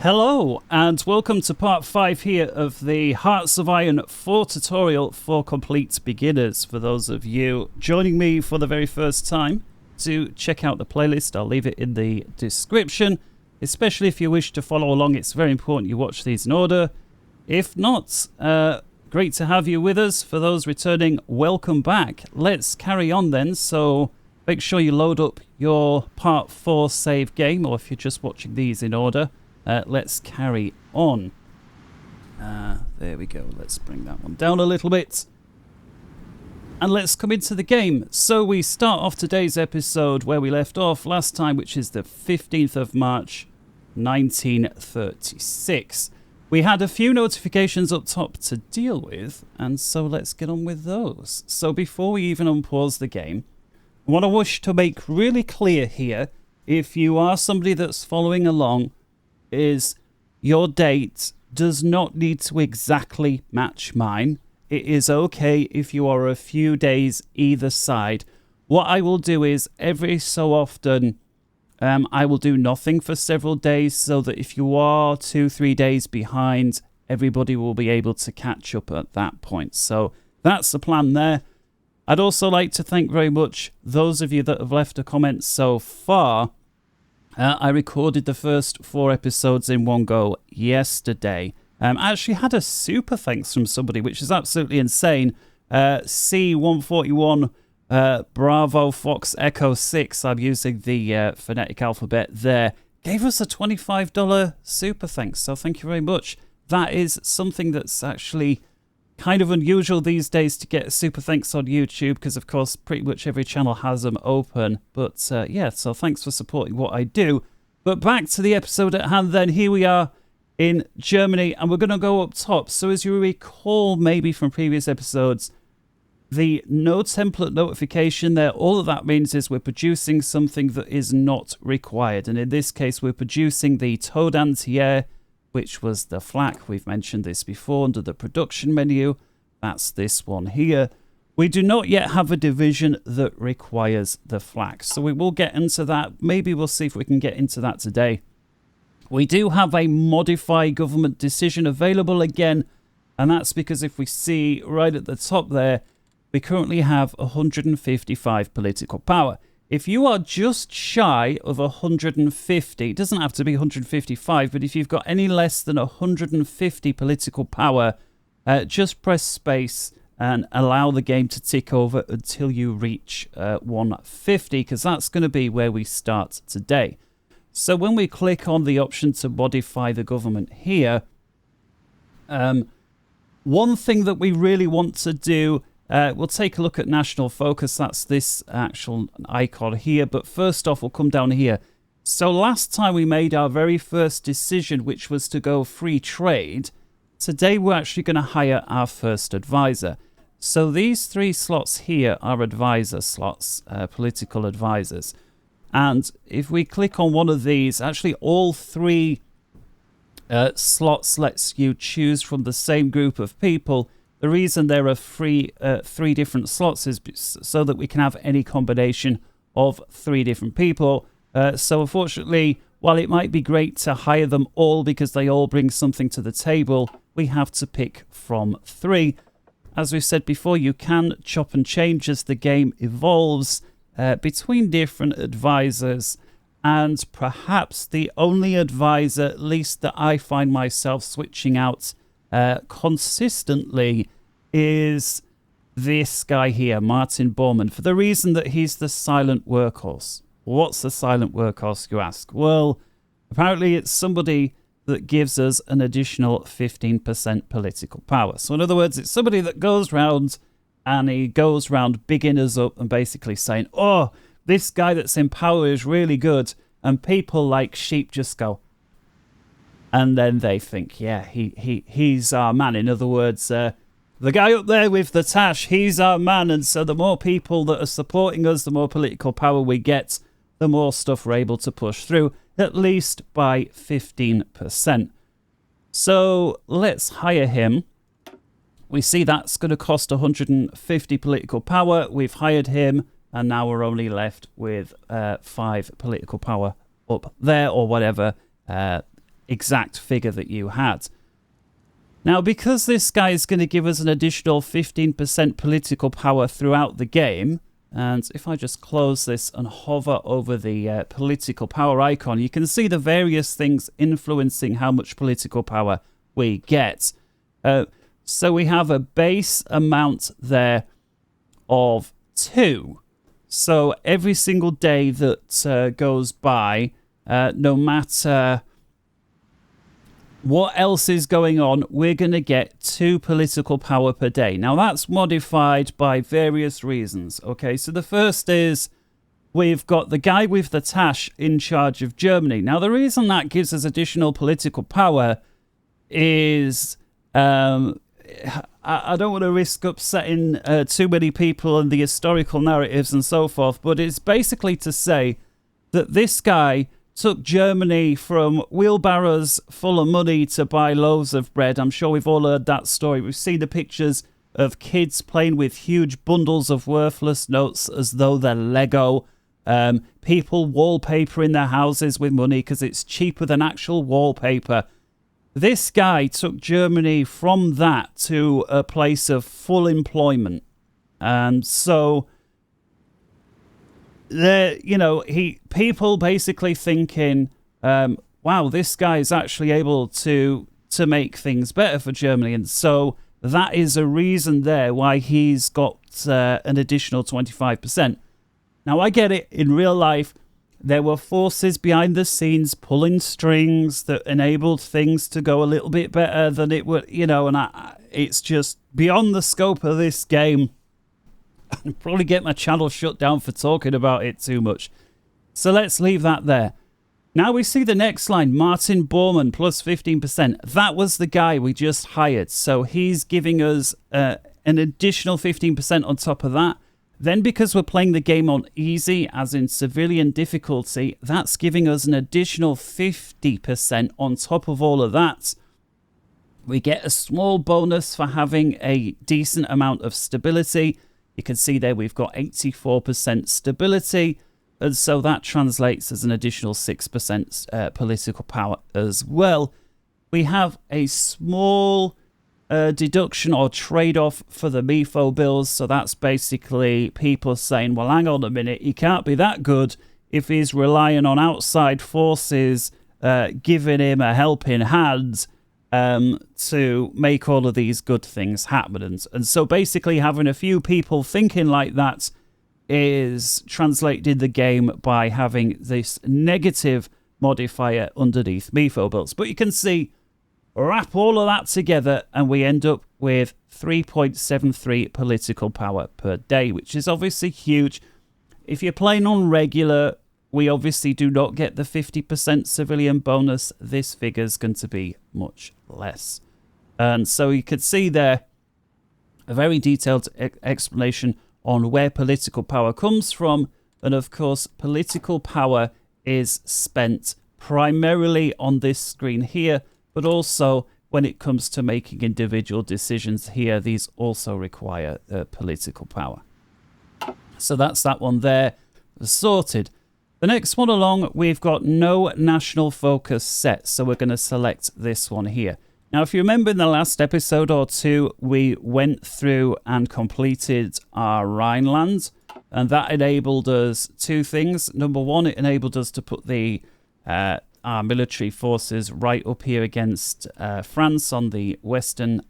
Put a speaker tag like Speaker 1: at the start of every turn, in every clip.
Speaker 1: Hello and welcome to part 5 here of the Hearts of Iron 4 tutorial for complete beginners. For those of you joining me for the very first time, do check out the playlist. I'll leave it in the description, especially if you wish to follow along. It's very important you watch these in order. If not, great to have you with us. For those returning, welcome back. Let's carry on then. So make sure you load up your part 4 save game, or if you're just watching these in order. Let's carry on. There we go. Let's bring that one down a little bit. And let's come into the game. So we start off today's episode where we left off last time, which is the 15th of March, 1936. We had a few notifications up top to deal with, and so let's get on with those. So before we even unpause the game, what I wish to make really clear here, if you are somebody that's following along, is your date does not need to exactly match mine. It is okay if you are a few days either side. What I will do is every so often I will do nothing for several days so that if you are 2-3 days behind, everybody will be able to catch up at that point. So that's the plan there. I'd also like to thank very much those of you that have left a comment so far. I recorded the first 4 episodes in one go yesterday. I actually had a super thanks from somebody, which is absolutely insane. C141 Bravo Fox Echo 6, I'm using the phonetic alphabet there, gave us a $25 super thanks. So thank you very much. That is something that's actually kind of unusual these days to get super thanks on YouTube, because of course pretty much every channel has them open. But yeah, so thanks for supporting what I do. But back to the episode at hand then. Here we are in Germany and we're going to go up top. So as you recall maybe from previous episodes, the no template notification there, all of that means is we're producing something that is not required. And in this case we're producing the towed anti-air, which was the flak. We've mentioned this before under the production menu. That's this one here. We do not yet have a division that requires the flak, so we will get into that. Maybe we'll see if we can get into that today. We do have a modify government decision available again, and that's because if we see right at the top there, we currently have 155 political power. If you are just shy of 150, it doesn't have to be 155, but if you've got any less than 150 political power, just press space and allow the game to tick over until you reach 150, because that's going to be where we start today. So when we click on the option to modify the government here, one thing that we really want to do, we'll take a look at national focus. That's this actual icon here. But first off, we'll come down here. So last time we made our very first decision, which was to go free trade. Today we're actually going to hire our first advisor. So these 3 slots here are advisor slots, political advisors. And if we click on one of these, actually all 3 slots lets you choose from the same group of people. The reason there are 3 different slots is so that we can have any combination of 3 different people. So unfortunately, while it might be great to hire them all because they all bring something to the table, we have to pick from 3. As we've said before, you can chop and change as the game evolves between different advisors. And perhaps the only advisor, at least that I find myself switching out consistently, is this guy here, Martin Bormann, for the reason that he's the silent workhorse. What's the silent workhorse, you ask? Well, apparently it's somebody that gives us an additional 15% political power. So in other words, it's somebody that goes round and he goes round bigging us up and basically saying, oh, this guy that's in power is really good. And people like sheep just go, and then they think, yeah, he's our man. In other words, the guy up there with the tash, he's our man. And so the more people that are supporting us, the more political power we get, the more stuff we're able to push through, at least by 15%. So let's hire him. We see that's going to cost 150 political power. We've hired him, and now we're only left with 5 political power up there, or whatever exact figure that you had. Now, because this guy is going to give us an additional 15% political power throughout the game, and if I just close this and hover over the political power icon, you can see the various things influencing how much political power we get. So we have a base amount there of 2. So every single day that goes by, no matter what else is going on, we're going to get 2 political power per day. Now, that's modified by various reasons. Okay, so the first is we've got the guy with the tash in charge of Germany. Now, the reason that gives us additional political power is I don't want to risk upsetting too many people and the historical narratives and so forth, but it's basically to say that this guy took Germany from wheelbarrows full of money to buy loaves of bread. I'm sure we've all heard that story. We've seen the pictures of kids playing with huge bundles of worthless notes as though they're Lego. People wallpapering their houses with money because it's cheaper than actual wallpaper. This guy took Germany from that to a place of full employment. And so people basically thinking, wow, this guy is actually able to make things better for Germany. And so that is a reason there why he's got an additional 25%. Now, I get it. In real life, there were forces behind the scenes pulling strings that enabled things to go a little bit better than it would, and it's just beyond the scope of this game. I'll probably get my channel shut down for talking about it too much. So let's leave that there. Now we see the next line, Martin Bormann plus 15%. That was the guy we just hired. So he's giving us an additional 15% on top of that. Then because we're playing the game on easy, as in civilian difficulty, that's giving us an additional 50% on top of all of that. We get a small bonus for having a decent amount of stability. You can see there we've got 84% stability. And so that translates as an additional 6% political power as well. We have a small deduction or trade-off for the MIFO bills. So that's basically people saying, well, hang on a minute, he can't be that good if he's relying on outside forces giving him a helping hand to make all of these good things happen. And so basically having a few people thinking like that is translated the game by having this negative modifier underneath MIFO bills. But you can see, wrap all of that together and we end up with 3.73 political power per day, which is obviously huge. If you're playing on regular, we obviously do not get the 50% civilian bonus. This figure is going to be much less. And so you could see there a very detailed explanation on where political power comes from. And of course, political power is spent primarily on this screen here, but also when it comes to making individual decisions here, these also require political power. So that's that one there, sorted. The next one along, we've got no national focus set, so we're going to select this one here. Now, if you remember in the last episode or two, we went through and completed our Rhineland, and that enabled us two things. Number one, it enabled us to put our military forces right up here against France on the western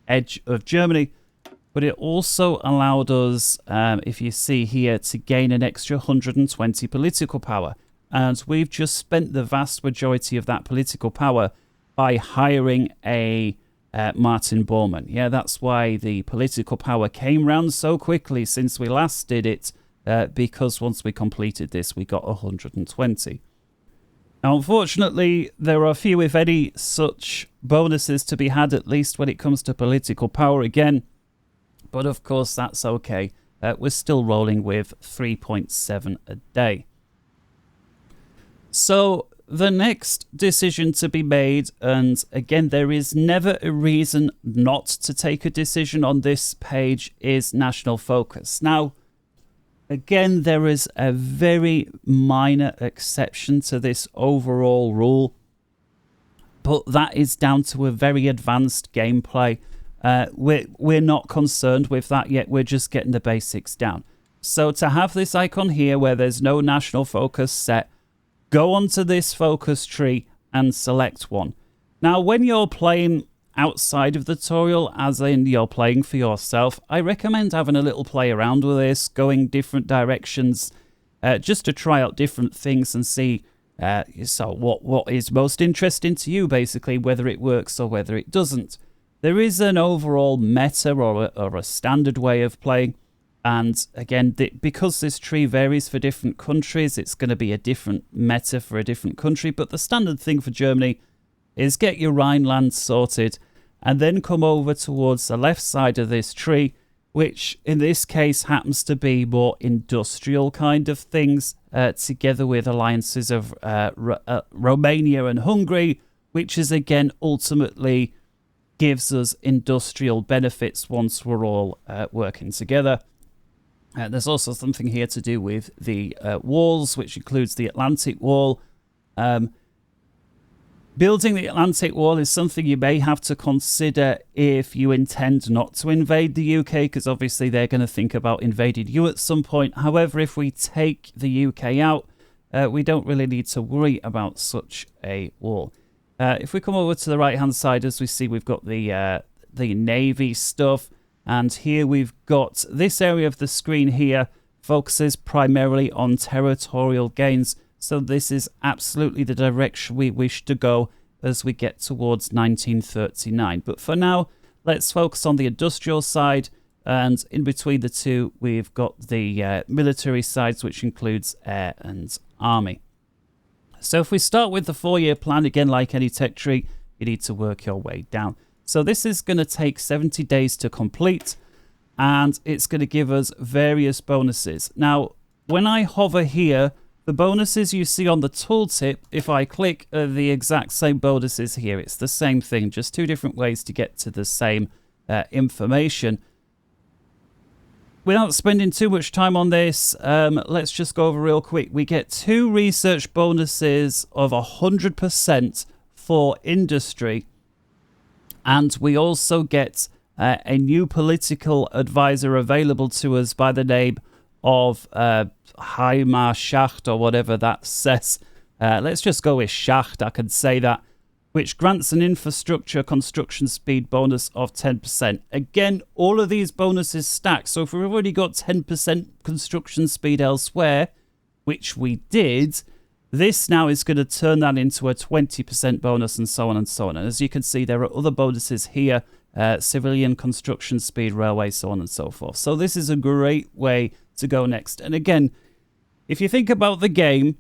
Speaker 1: edge of Germany. But it also allowed us, if you see here, to gain an extra 120 political power. And we've just spent the vast majority of that political power by hiring a Martin Bormann. Yeah, that's why the political power came round so quickly since we last did it, because once we completed this, we got 120. Now, unfortunately, there are few, if any, such bonuses to be had, at least when it comes to political power again. But of course, that's okay. We're still rolling with 3.7 a day. So the next decision to be made, and again, there is never a reason not to take a decision on this page, is national focus. Now, again, there is a very minor exception to this overall rule. but that is down to a very advanced gameplay. We're not concerned with that yet. We're just getting the basics down. So to have this icon here where there's no national focus set, go onto this focus tree and select one. Now, when you're playing outside of the tutorial, as in you're playing for yourself, I recommend having a little play around with this, going different directions, just to try out different things and see so what is most interesting to you, basically, whether it works or whether it doesn't. There is an overall meta or a standard way of playing. And again, because this tree varies for different countries, it's going to be a different meta for a different country. But the standard thing for Germany is get your Rhineland sorted and then come over towards the left side of this tree, which in this case happens to be more industrial kind of things, together with alliances of Romania and Hungary, which is again ultimately gives us industrial benefits once we're all working together. There's also something here to do with the walls, which includes the Atlantic Wall. Building the Atlantic Wall is something you may have to consider if you intend not to invade the UK, because obviously they're going to think about invading you at some point. However, if we take the UK out, we don't really need to worry about such a wall. If we come over to the right-hand side, as we see, we've got the Navy stuff. And here we've got this area of the screen here focuses primarily on territorial gains. So this is absolutely the direction we wish to go as we get towards 1939. But for now, let's focus on the industrial side. And in between the two, we've got the military sides, which includes air and army. So if we start with the 4-year plan, again, like any tech tree, you need to work your way down. So this is going to take 70 days to complete, and it's going to give us various bonuses. Now, when I hover here, the bonuses you see on the tooltip, if I click, are the exact same bonuses here. It's the same thing, just two different ways to get to the same information. Without spending too much time on this, let's just go over real quick. We get 2 research bonuses of 100% for industry. And we also get a new political advisor available to us by the name of HOI4 Schacht, or whatever that says. Let's just go with Schacht, I can say that, which grants an infrastructure construction speed bonus of 10%. Again, all of these bonuses stack. So if we've already got 10% construction speed elsewhere, which we did, this now is going to turn that into a 20% bonus, and so on and so on. And as you can see, there are other bonuses here, civilian construction speed, railway, so on and so forth. So this is a great way to go next. And again, if you think about the game,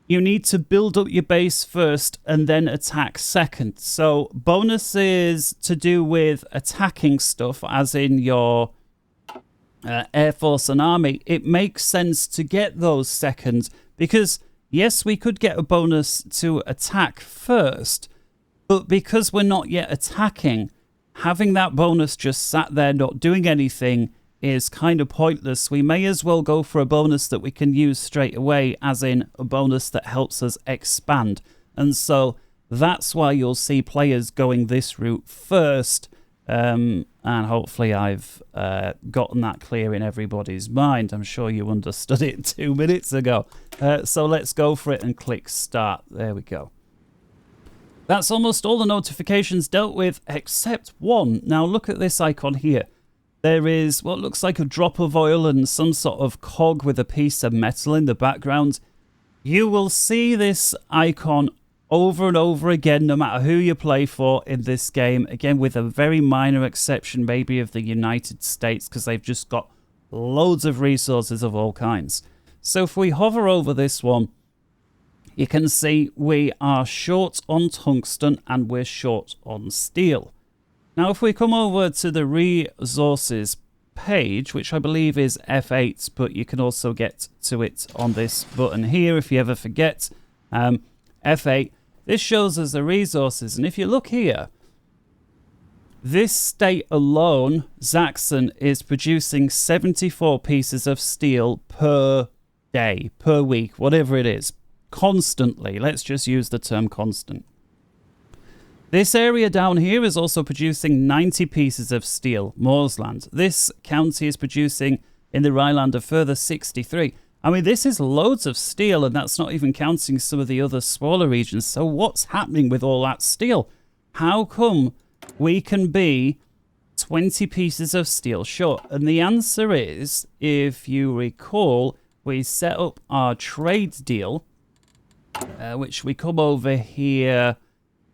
Speaker 1: you need to build up your base first and then attack second. So bonuses to do with attacking stuff, as in your Air Force and Army, it makes sense to get those second, because yes, we could get a bonus to attack first, but because we're not yet attacking, having that bonus just sat there not doing anything is kind of pointless. We may as well go for a bonus that we can use straight away, as in a bonus that helps us expand. And so that's why you'll see players going this route first. And hopefully I've gotten that clear in everybody's mind. I'm sure you understood it 2 minutes ago. So let's go for it and click start. There we go. That's almost all the notifications dealt with except one. Now look at this icon here. There is what looks like a drop of oil and some sort of cog with a piece of metal in the background. You will see this icon over and over again, no matter who you play for in this game. Again, with a very minor exception, maybe of the United States, because they've just got loads of resources of all kinds. So if we hover over this one, you can see we are short on tungsten and we're short on steel. Now, if we come over to the resources page, which I believe is F8, but you can also get to it on this button here if you ever forget. F8. This shows us the resources, and if you look here, this state alone, Zaxxon, is producing 74 pieces of steel per day, per week, whatever it is, constantly. Let's just use the term constant. This area down here is also producing 90 pieces of steel, Moorsland. This county is producing in the Rhineland a further 63. I mean, this is loads of steel, and that's not even counting some of the other smaller regions. So what's happening with all that steel? How come we can be 20 pieces of steel short? And the answer is, if you recall, we set up our trade deal, which we come over here,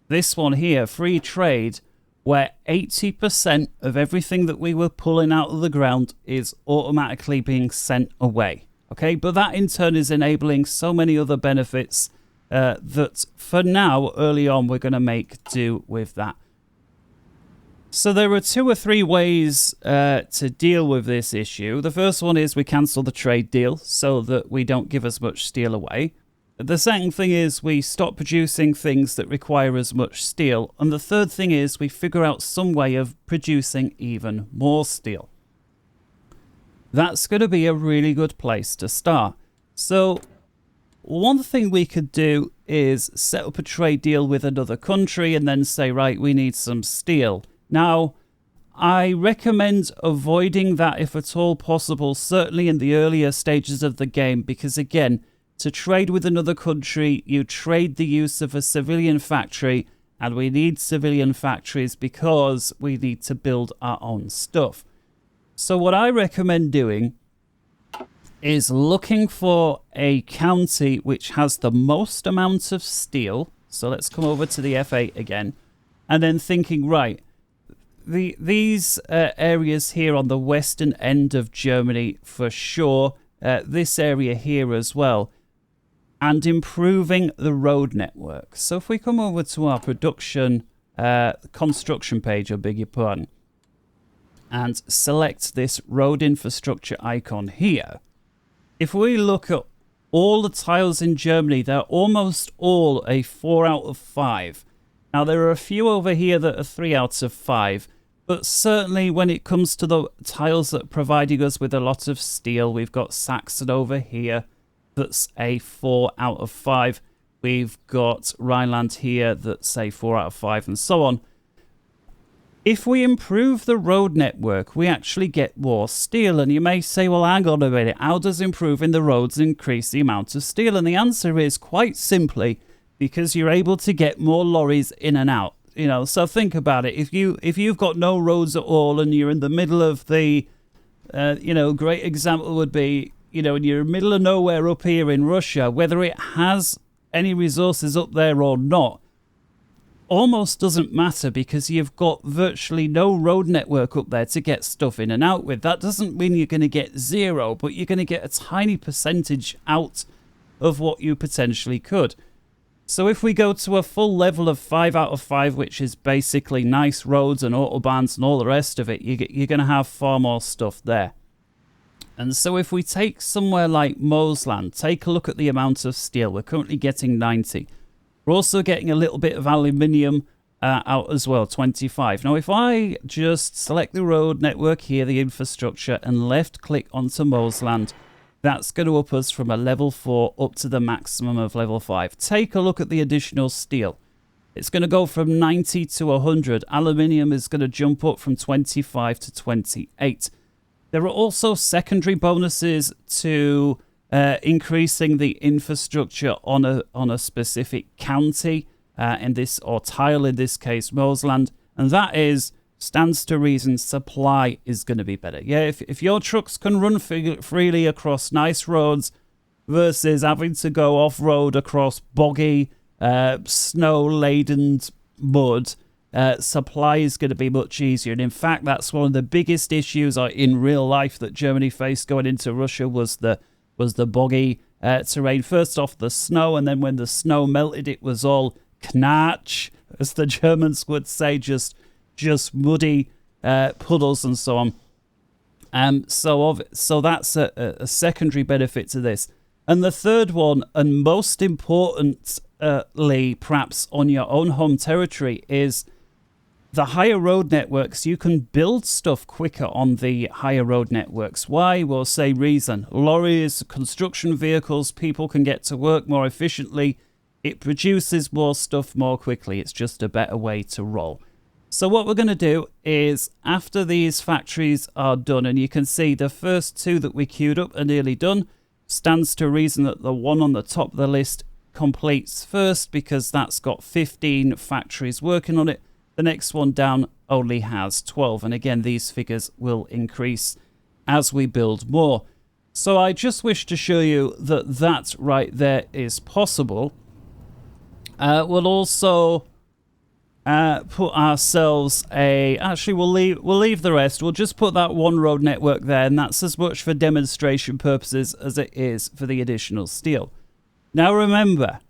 Speaker 1: this one here, free trade, where 80% of everything that we were pulling out of the ground is automatically being sent away. Okay, but that in turn is enabling so many other benefits that for now, early on, we're going to make do with that. So there are 2 or 3 ways to deal with this issue. The first one is we cancel the trade deal so that we don't give as much steel away. The second thing is we stop producing things that require as much steel. And the third thing is we figure out some way of producing even more steel. That's going to be a really good place to start. So one thing we could do is set up a trade deal with another country and then say, right, we need some steel. Now, I recommend avoiding that if at all possible, certainly in the earlier stages of the game, because again, to trade with another country, you trade the use of a civilian factory, and we need civilian factories because we need to build our own stuff. So what I recommend doing is looking for a county which has the most amount of steel. So let's come over to the F8 again, and then thinking, right, these areas here on the western end of Germany for sure, this area here as well, and improving the road network. So if we come over to our production construction page, I beg your pardon, and select this road infrastructure icon here, if we look at all the tiles in Germany, they're almost all a 4 out of 5. Now there are a few over here that are 3 out of 5, but certainly when it comes to the tiles that are providing us with a lot of steel, we've got Saxon over here, that's a 4 out of 5. We've got Rhineland here that's a 4 out of 5, and so on. If we improve the road network, we actually get more steel. And you may say, well, hang on a minute, how does improving the roads increase the amount of steel? And the answer is quite simply because you're able to get more lorries in and out. You know, so think about it. If you've got no roads at all and you're in the middle of the, great example would be, and you're in the middle of nowhere up here in Russia, whether it has any resources up there or not, almost doesn't matter because you've got virtually no road network up there to get stuff in and out with. That doesn't mean you're going to get 0, but you're going to get a tiny percentage out of what you potentially could. So if we go to a full level of 5 out of 5, which is basically nice roads and autobahns and all the rest of it, you're going to have far more stuff there. And so if we take somewhere like Moorsland, take a look at the amount of steel. We're currently getting 90. We're also getting a little bit of aluminium out as well, 25. Now, if I just select the road network here, the infrastructure, and left-click onto Moorsland, that's going to up us from a level 4 up to the maximum of level 5. Take a look at the additional steel. It's going to go from 90 to 100. Aluminium is going to jump up from 25 to 28. There are also secondary bonuses to increasing the infrastructure on a specific county or tile, in this case Moorsland, and that is stands to reason supply is going to be better. Yeah, if your trucks can run freely across nice roads versus having to go off-road across boggy, snow-laden mud, supply is going to be much easier. And in fact, that's one of the biggest issues in real life that Germany faced going into Russia was the boggy terrain. First off, the snow, and then when the snow melted, it was all knatsch, as the Germans would say, just muddy puddles and so on. So that's a secondary benefit to this. And the third one, and most importantly, perhaps on your own home territory, is the higher road networks. You can build stuff quicker on the higher road networks. Why? Well, same reason. Lorries, construction vehicles, people can get to work more efficiently. It produces more stuff more quickly. It's just a better way to roll. So what we're going to do is, after these factories are done, and you can see the first 2 that we queued up are nearly done, stands to reason that the one on the top of the list completes first because that's got 15 factories working on it. The next one down only has 12. And again, these figures will increase as we build more. So I just wish to show you that that right there is possible. We'll also put ourselves a... Actually, we'll leave the rest. We'll just put that one road network there, and that's as much for demonstration purposes as it is for the additional steel. Now remember,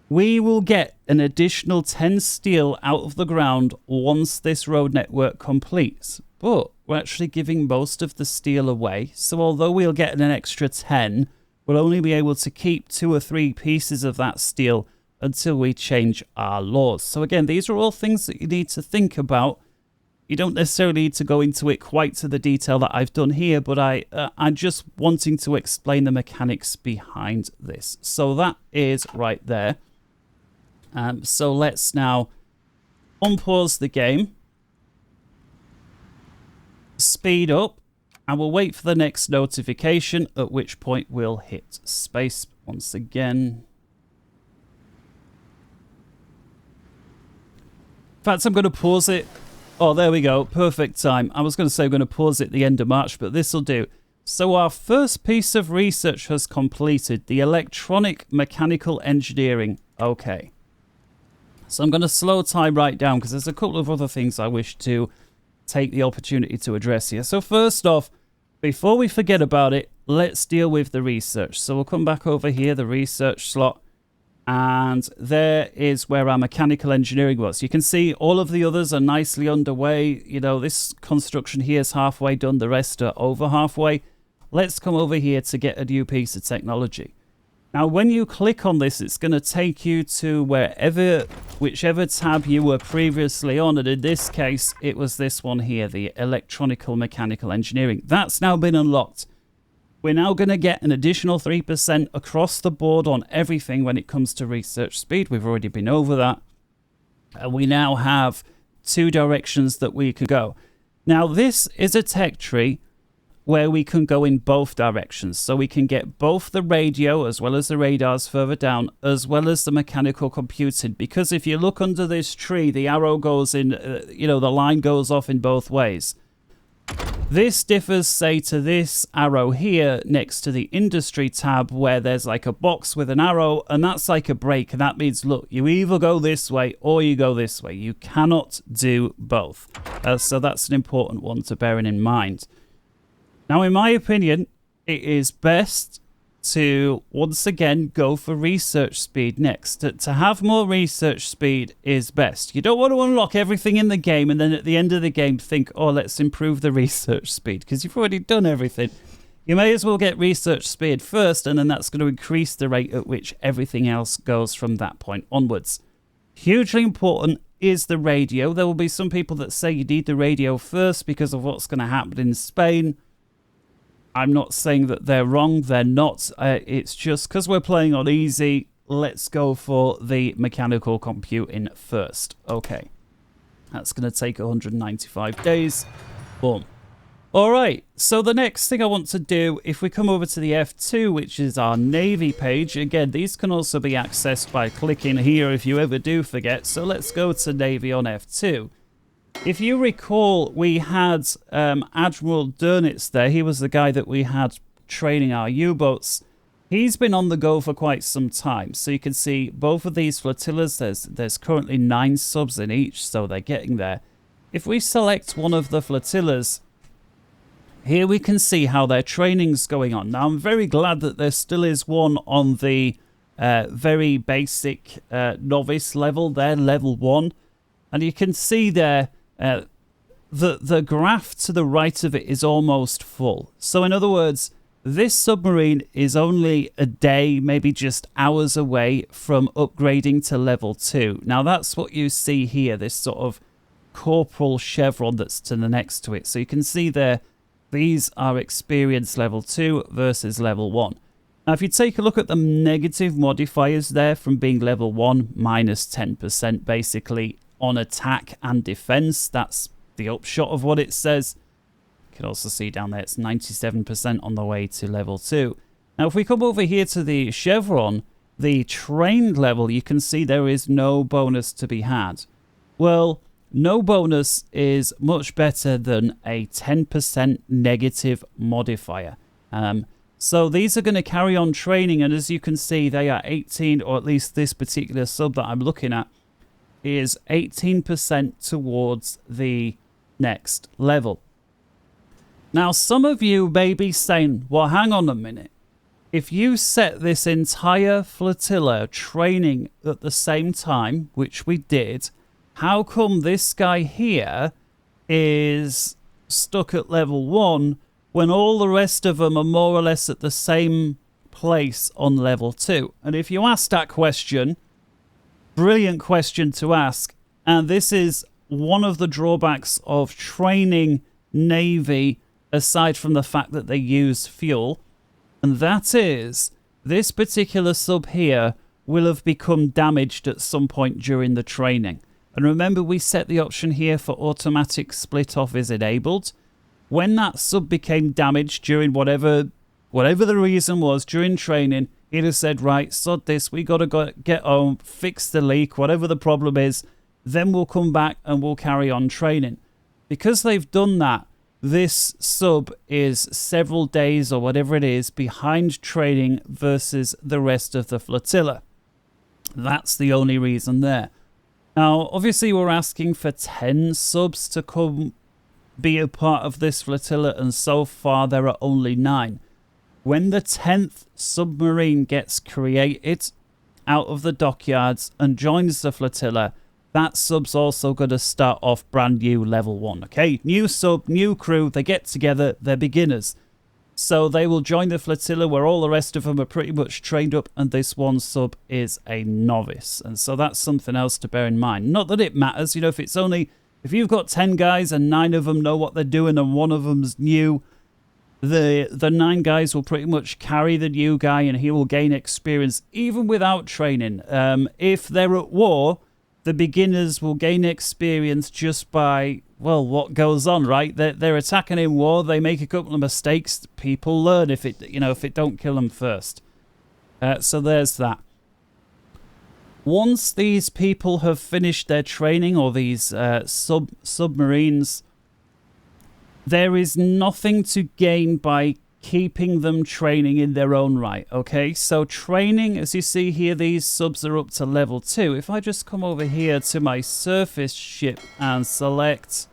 Speaker 1: we will get an additional 10 steel out of the ground once this road network completes. But we're actually giving most of the steel away. So although we'll get an extra 10, we'll only be able to keep 2 or 3 pieces of that steel until we change our laws. So again, these are all things that you need to think about. You don't necessarily need to go into it quite to the detail that I've done here, but I'm just wanting to explain the mechanics behind this. So that is right there. So let's now unpause the game, speed up, and we'll wait for the next notification, at which point we'll hit space once again. In fact, I'm going to pause it. Oh, there we go. Perfect time. I was going to say I'm going to pause it at the end of March, but this will do. So our first piece of research has completed. The electronic mechanical engineering. Okay. So I'm going to slow time right down because there's a couple of other things I wish to take the opportunity to address here. So first off, before we forget about it, let's deal with the research. So we'll come back over here, the research slot. And there is where our mechanical engineering was. You can see all of the others are nicely underway. You know, this construction here is halfway done. The rest are over halfway. Let's come over here to get a new piece of technology. Now, when you click on this, it's going to take you to whichever tab you were previously on. And in this case, it was this one here, the electronical mechanical engineering. That's now been unlocked. We're now going to get an additional 3% across the board on everything when it comes to research speed. We've already been over that. And we now have 2 directions that we can go. Now, this is a tech tree where we can go in both directions. So we can get both the radio as well as the radars further down, as well as the mechanical computing. Because if you look under this tree, the arrow goes in, the line goes off in both ways. This differs, say, to this arrow here next to the industry tab where there's like a box with an arrow, and that's like a break. And that means, look, you either go this way or you go this way. You cannot do both. So that's an important one to bear in mind. Now, in my opinion, it is best to, once again, go for research speed next. To have more research speed is best. You don't want to unlock everything in the game and then at the end of the game think, oh, let's improve the research speed, because you've already done everything. You may as well get research speed first, and then that's going to increase the rate at which everything else goes from that point onwards. Hugely important is the radio. There will be some people that say you need the radio first because of what's going to happen in Spain. I'm not saying that they're wrong. They're not. It's just because we're playing on easy. Let's go for the mechanical computing first. Okay. That's going to take 195 days. Boom. All right. So the next thing I want to do, if we come over to the F2, which is our Navy page. Again, these can also be accessed by clicking here if you ever do forget. So let's go to Navy on F2. If you recall, we had Admiral Dönitz there. He was the guy that we had training our U-boats. He's been on the go for quite some time. So you can see both of these flotillas, there's currently 9 subs in each, so they're getting there. If we select one of the flotillas, here we can see how their training's going on. Now, I'm very glad that there still is one on the very basic novice level there, level 1. And you can see there, the graph to the right of it is almost full. So in other words, this submarine is only a day, maybe just hours away from upgrading to level 2. Now that's what you see here, this sort of corporal chevron that's to the next to it. So you can see there, these are experience level 2 versus level 1. Now, if you take a look at the negative modifiers there from being level 1, minus 10% basically on attack and defense. That's the upshot of what it says. You can also see down there it's 97% on the way to level 2. Now, if we come over here to the chevron, the trained level, you can see there is no bonus to be had. Well, no bonus is much better than a 10% negative modifier. So these are going to carry on training, and as you can see, they are 18, or at least this particular sub that I'm looking at is 18% towards the next level. Now, some of you may be saying, well, hang on a minute. If you set this entire flotilla training at the same time, which we did, how come this guy here is stuck at level 1 when all the rest of them are more or less at the same place on level 2? And if you ask that question, brilliant question to ask. And this is one of the drawbacks of training Navy, aside from the fact that they use fuel. And that is, this particular sub here will have become damaged at some point during the training. And remember, we set the option here for automatic split off is enabled. When that sub became damaged during whatever the reason was during training, it has said, right, sod this, we got to get home, fix the leak, whatever the problem is, then we'll come back and we'll carry on training. Because they've done that, this sub is several days or whatever it is behind training versus the rest of the flotilla. That's the only reason there. Now, obviously, we're asking for 10 subs to come be a part of this flotilla, and so far there are only 9. When the 10th submarine gets created out of the dockyards and joins the flotilla, that sub's also going to start off brand new level 1, okay? New sub, new crew, they get together, they're beginners. So they will join the flotilla where all the rest of them are pretty much trained up, and this one sub is a novice. And so that's something else to bear in mind. Not that it matters, you know, if you've got 10 guys and 9 of them know what they're doing and one of them's new, the 9 guys will pretty much carry the new guy and he will gain experience even without training. If they're at war, the beginners will gain experience just by, well, what goes on, right? They're attacking in war. They make a couple of mistakes. People learn if it don't kill them first. So there's that. Once these people have finished their training, or these submarines, there is nothing to gain by keeping them training in their own right, okay? So training, as you see here, these subs are up to level 2. If I just come over here to my surface ship and select...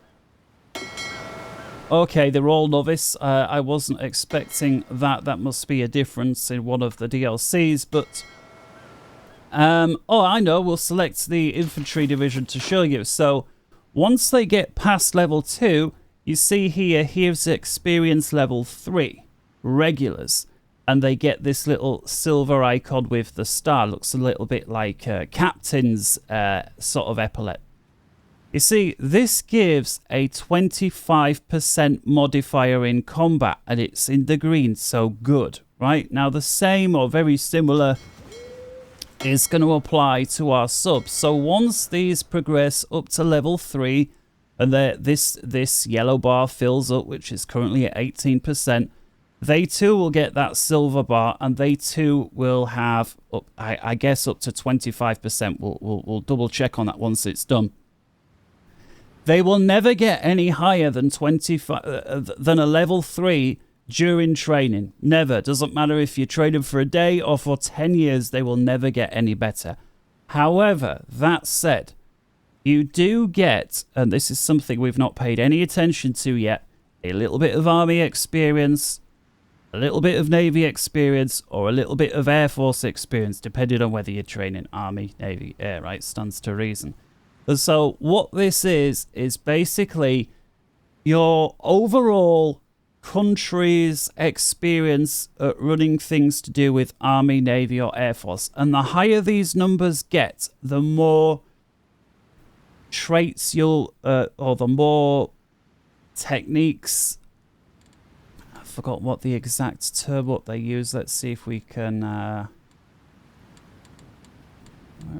Speaker 1: Okay, they're all novice. I wasn't expecting that. That must be a difference in one of the DLCs, but... oh, I know. We'll select the infantry division to show you. So once they get past level 2, you see here, here's experience level 3. Regulars, and they get this little silver icon with the star. Looks a little bit like captain's sort of epaulet. You see, this gives a 25% modifier in combat, and it's in the green, so good, right? Now, the same or very similar is going to apply to our subs. So once these progress up to level 3, and this yellow bar fills up, which is currently at 18%, they too will get that silver bar, and they too will have, I guess, up to 25%. We'll double check on that once it's done. They will never get any higher than than a level 3 during training. Never. Doesn't matter if you train them for a day or for 10 years, they will never get any better. However, that said, you do get, and this is something we've not paid any attention to yet, a little bit of Army experience, a little bit of Navy experience, or a little bit of Air Force experience, depending on whether you're training Army, Navy, Air, right? Stands to reason. And so what this is basically your overall country's experience at running things to do with Army, Navy, or Air Force. And the higher these numbers get, the more traits you'll, or the more techniques, forgot what the exact term what they use. Let's see if we can... where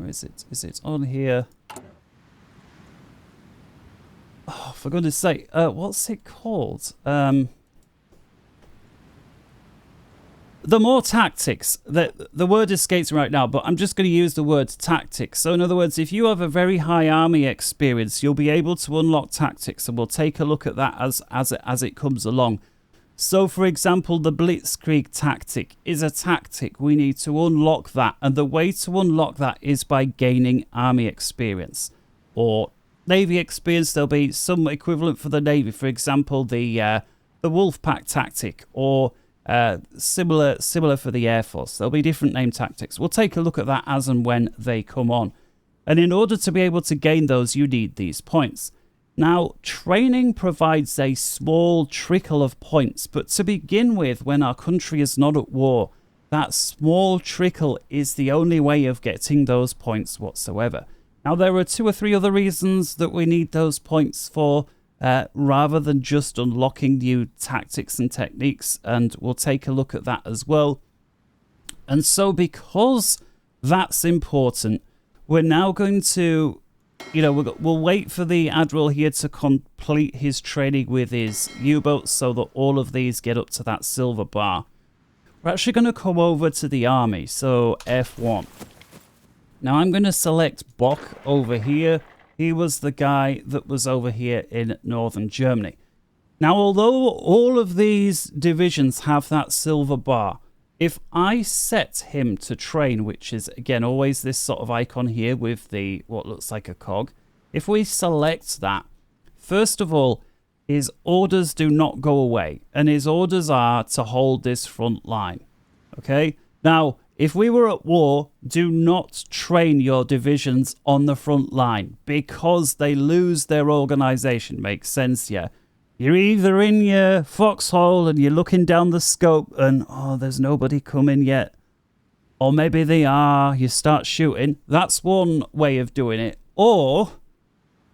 Speaker 1: is it? Is it on here? Oh, for goodness sake. What's it called? The more tactics. The word escapes right now, but I'm just going to use the word tactics. So in other words, if you have a very high army experience, you'll be able to unlock tactics, and we'll take a look at that as it comes along. So for example, the blitzkrieg tactic is a tactic. We need to unlock that, and the way to unlock that is by gaining army experience or navy experience. There'll be some equivalent for the navy, for example, the wolf pack tactic, or similar for the Air Force. There'll be different name tactics. We'll take a look at that as and when they come on. And in order to be able to gain those, you need these points. Now, training provides a small trickle of points, but to begin with, when our country is not at war, that small trickle is the only way of getting those points whatsoever. Now, there are 2 or 3 other reasons that we need those points for, rather than just unlocking new tactics and techniques, and we'll take a look at that as well. And so because that's important, we're now going to, we'll wait for the Admiral here to complete his training with his U-boats so that all of these get up to that silver bar. We're actually going to come over to the army, so F1. Now I'm going to select Bock over here. He was the guy that was over here in northern Germany. Now, although all of these divisions have that silver bar, if I set him to train, which is, again, always this sort of icon here with the what looks like a cog, if we select that, first of all, his orders do not go away, and his orders are to hold this front line. Okay? Now, if we were at war, do not train your divisions on the front line because they lose their organization. Makes sense, yeah? You're either in your foxhole and you're looking down the scope and, oh, there's nobody coming yet. Or maybe they are, you start shooting. That's one way of doing it. Or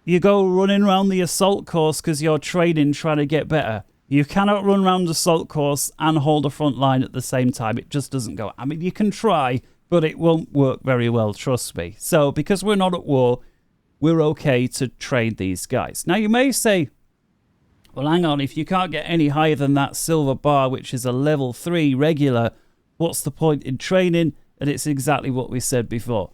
Speaker 1: you go running around the assault course because you're training, trying to get better. You cannot run around the assault course and hold a front line at the same time. It just doesn't go. I mean, you can try, but it won't work very well, trust me. So because we're not at war, we're okay to train these guys. Now, you may say, well, hang on, if you can't get any higher than that silver bar, which is a level 3 regular, what's the point in training? And it's exactly what we said before.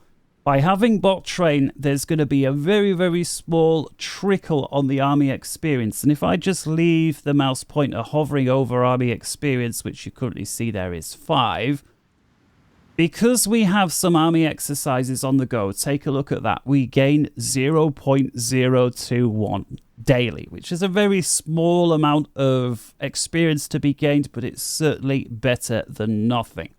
Speaker 1: By having Bock train, there's going to be a very, very small trickle on the army experience. And if I just leave the mouse pointer hovering over army experience, which you currently see there is 5, because we have some army exercises on the go, take a look at that. We gain 0.021 daily, which is a very small amount of experience to be gained, but it's certainly better than nothing.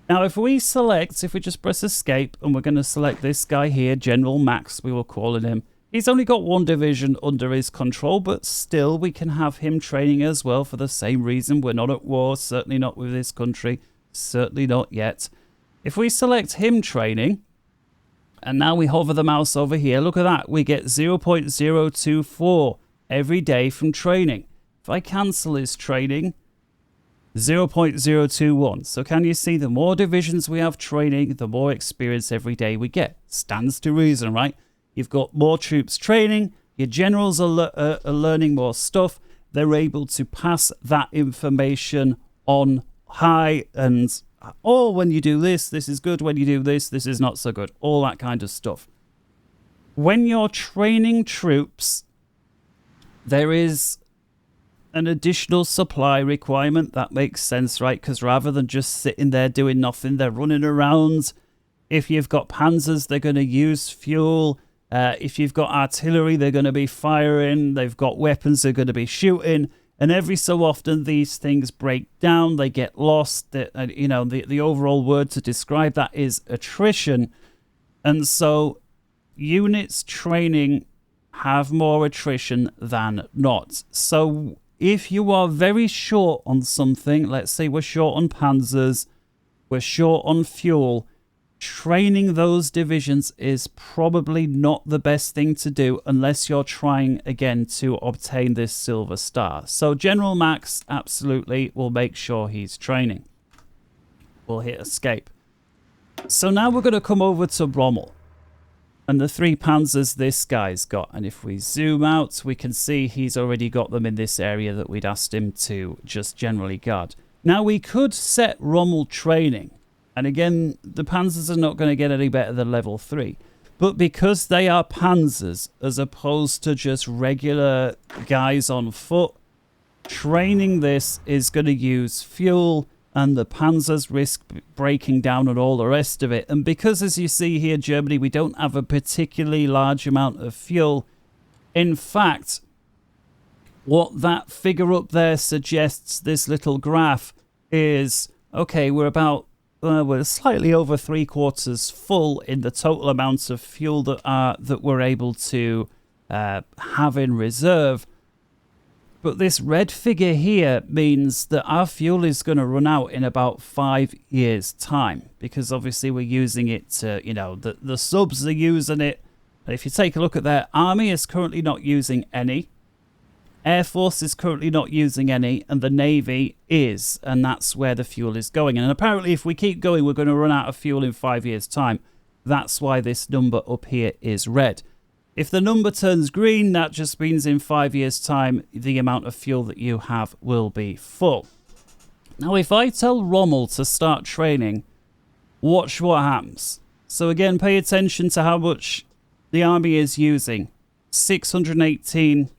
Speaker 1: Now, if we just press escape, and we're going to select this guy here, General Max, we will call him. He's only got 1 division under his control, but still we can have him training as well for the same reason. We're not at war, certainly not with this country, certainly not yet. If we select him training, and now we hover the mouse over here, look at that, we get 0.024 every day from training. If I cancel his training, 0.021. So can you see, the more divisions we have training, the more experience every day we get. Stands to reason, right? You've got more troops training, your generals are learning more stuff, they're able to pass that information on high, and oh, when you do this, this is good, when you do this, this is not so good, all that kind of stuff. When you're training troops, there is an additional supply requirement. That makes sense, right? Because rather than just sitting there doing nothing, they're running around. If you've got panzers, they're going to use fuel. If you've got artillery, they're going to be firing. They've got weapons, they're going to be shooting. And every so often, these things break down. They get lost. The overall word to describe that is attrition. And so units training have more attrition than not. So if you are very short on something, let's say we're short on panzers, we're short on fuel, training those divisions is probably not the best thing to do unless you're trying again to obtain this silver star. So General Max absolutely will make sure he's training. We'll hit escape. So now we're going to come over to Rommel and the 3 panzers this guy's got. And if we zoom out, we can see he's already got them in this area that we'd asked him to just generally guard. Now we could set Rommel training. And again, the panzers are not going to get any better than level 3. But because they are panzers as opposed to just regular guys on foot, training this is going to use fuel, and the panzers risk breaking down and all the rest of it. And because, as you see here, Germany, we don't have a particularly large amount of fuel. In fact, what that figure up there suggests, this little graph, is, okay, we're slightly over 3/4 full in the total amount of fuel that we're able to have in reserve. But this red figure here means that our fuel is going to run out in about 5 years' time, because obviously we're using it to, the subs are using it. If you take a look at their army, is currently not using any. Air Force is currently not using any, and the Navy is, and that's where the fuel is going. And apparently if we keep going, we're going to run out of fuel in 5 years' time. That's why this number up here is red. If the number turns green, that just means in 5 years' time, the amount of fuel that you have will be full. Now, if I tell Rommel to start training, watch what happens. So again, pay attention to how much the army is using. 618.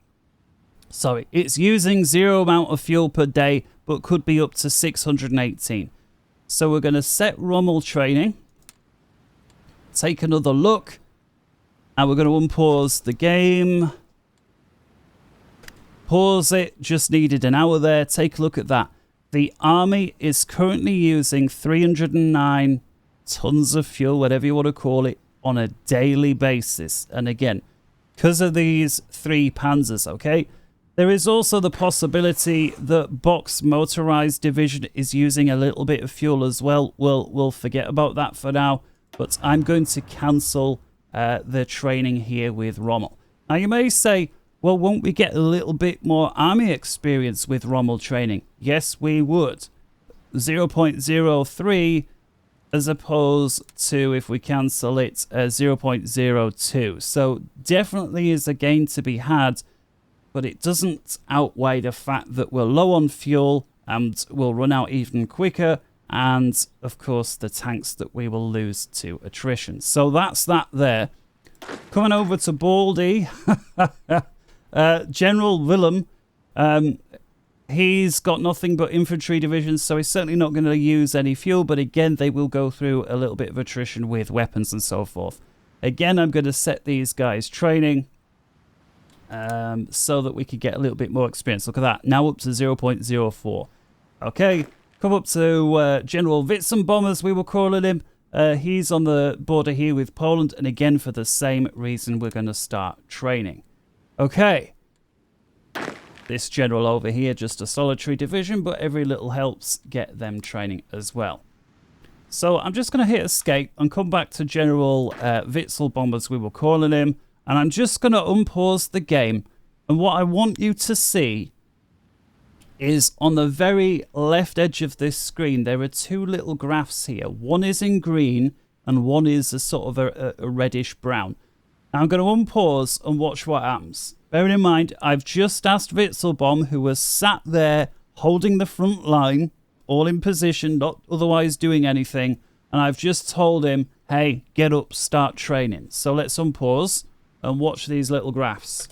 Speaker 1: Sorry, it's using 0 amount of fuel per day, but could be up to 618. So we're going to set Rommel training. Take another look. And we're going to unpause the game. Pause it. Just needed an hour there. Take a look at that. The army is currently using 309 tons of fuel, whatever you want to call it, on a daily basis. And again, because of these 3 panzers, okay? There is also the possibility that Box Motorized Division is using a little bit of fuel as well. We'll forget about that for now. But I'm going to cancel the training here with Rommel. Now you may say, well, won't we get a little bit more army experience with Rommel training? Yes, we would. 0.03 as opposed to, if we cancel it, 0.02. So definitely is a gain to be had, but it doesn't outweigh the fact that we're low on fuel and we'll run out even quicker. And, of course, the tanks that we will lose to attrition. So that's that there. Coming over to Baldy. General Willem. He's got nothing but infantry divisions, so he's certainly not going to use any fuel. But again, they will go through a little bit of attrition with weapons and so forth. Again, I'm going to set these guys training so that we can get a little bit more experience. Look at that. Now up to 0.04. Okay. Come up to General Witzenbomb, as we were calling him. He's on the border here with Poland. And again, for the same reason, we're going to start training. Okay. This general over here, just a solitary division, but every little helps get them training as well. So I'm just going to hit escape and come back to General Witzelbomb, as we were calling him. And I'm just going to unpause the game. And what I want you to see is on the very left edge of this screen, there are 2 little graphs here. One is in green and one is a sort of a reddish brown. Now I'm going to unpause and watch what happens. Bearing in mind, I've just asked Witzelbomb, who was sat there holding the front line, all in position, not otherwise doing anything. And I've just told him, hey, get up, start training. So let's unpause and watch these little graphs.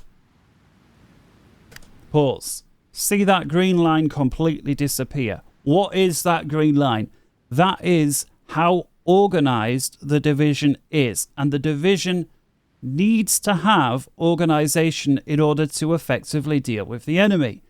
Speaker 1: Pause. See that green line completely disappear. What is that green line? That is how organized the division is. And the division needs to have organization in order to effectively deal with the enemy.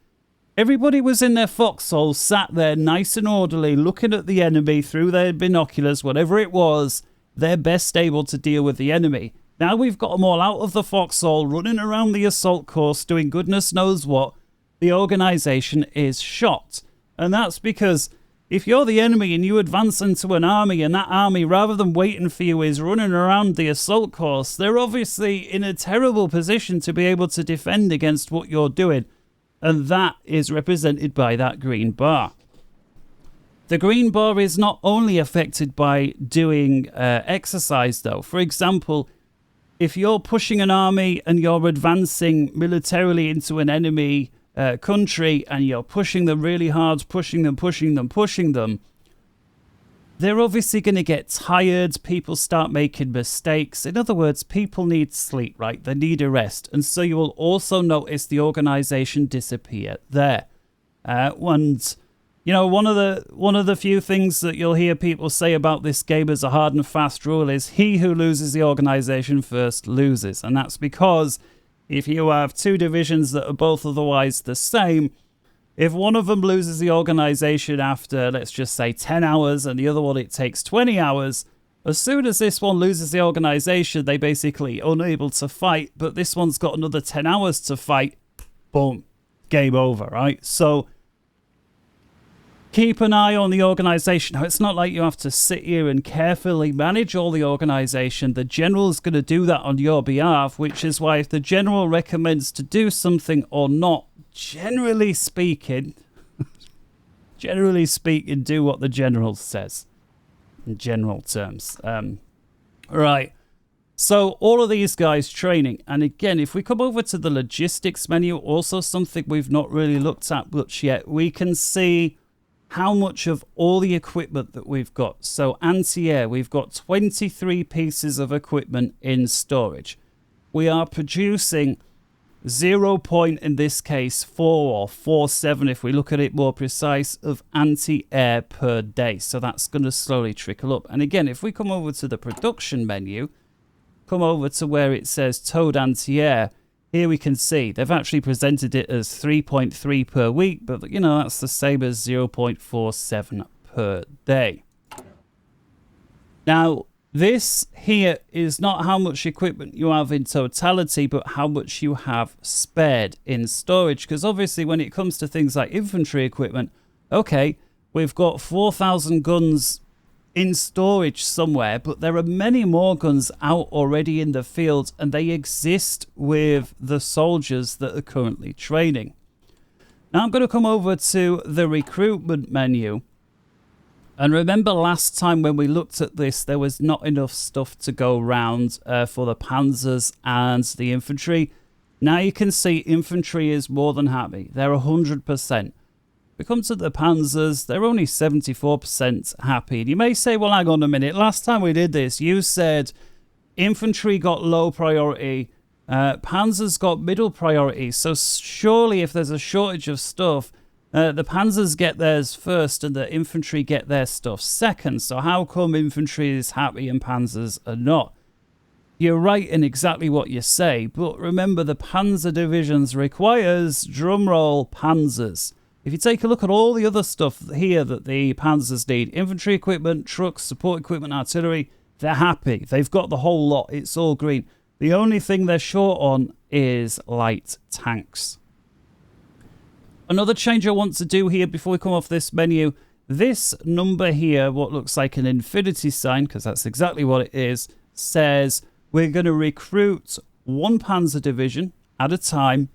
Speaker 1: Everybody was in their foxhole, sat there nice and orderly, looking at the enemy through their binoculars, whatever it was. They're best able to deal with the enemy. Now we've got them all out of the foxhole, running around the assault course, doing goodness knows what. The organization is shot. And that's because if you're the enemy and you advance into an army and that army, rather than waiting for you, is running around the assault course, they're obviously in a terrible position to be able to defend against what you're doing. And that is represented by that green bar. The green bar is not only affected by doing exercise, though. For example, if you're pushing an army and you're advancing militarily into an enemy country and you're pushing them really hard, pushing them, they're obviously going to get tired. People start making mistakes. In other words, people need sleep, right? They need a rest. And so you will also notice the organization disappear there. And you know, one of the few things that you'll hear people say about this game as a hard and fast rule is he who loses the organization first loses. And that's because if you have two divisions that are both otherwise the same, if one of them loses the organization after, let's just say, 10 hours and the other one it takes 20 hours, as soon as this one loses the organization, they basically unable to fight, but this one's got another 10 hours to fight, boom, game over, right? So keep an eye on the organization. Now, it's not like you have to sit here and carefully manage all the organization. The general's going to do that on your behalf, which is why if the general recommends to do something or not, generally speaking, do what the general says in general terms. Right. So all of these guys training. And again, if we come over to the logistics menu, also something we've not really looked at much yet, we can see how much of all the equipment that we've got. So anti-air, we've got 23 pieces of equipment in storage. We are producing 0. In this case 4 or 4.7 if we look at it more precise of anti-air per day. So that's going to slowly trickle up. And again, if we come over to the production menu, come over to where it says towed anti-air, here we can see they've actually presented it as 3.3 per week, but you know, that's the same as 0.47 per day. Now, this here is not how much equipment you have in totality, but how much you have spared in storage. Because obviously when it comes to things like infantry equipment, okay, we've got 4,000 guns in storage somewhere, but there are many more guns out already in the field, and they exist with the soldiers that are currently training. Now I'm going to come over to the recruitment menu. And remember last time when we looked at this, there was not enough stuff to go around for the panzers and the infantry. Now you can see infantry is more than happy. They're 100%. We come to the panzers, they're only 74% happy. And you may say, well, hang on a minute. Last time we did this, you said infantry got low priority, panzers got middle priority. So surely if there's a shortage of stuff, the panzers get theirs first and the infantry get their stuff second. So how come infantry is happy and panzers are not? You're right in exactly what you say, but remember the panzer divisions requires, drumroll, panzers. If you take a look at all the other stuff here that the panzers need, infantry equipment, trucks, support equipment, artillery, they're happy. They've got the whole lot. It's all green. The only thing they're short on is light tanks. Another change I want to do here before we come off this menu, this number here, what looks like an infinity sign, because that's exactly what it is, says we're going to recruit one panzer division at a time.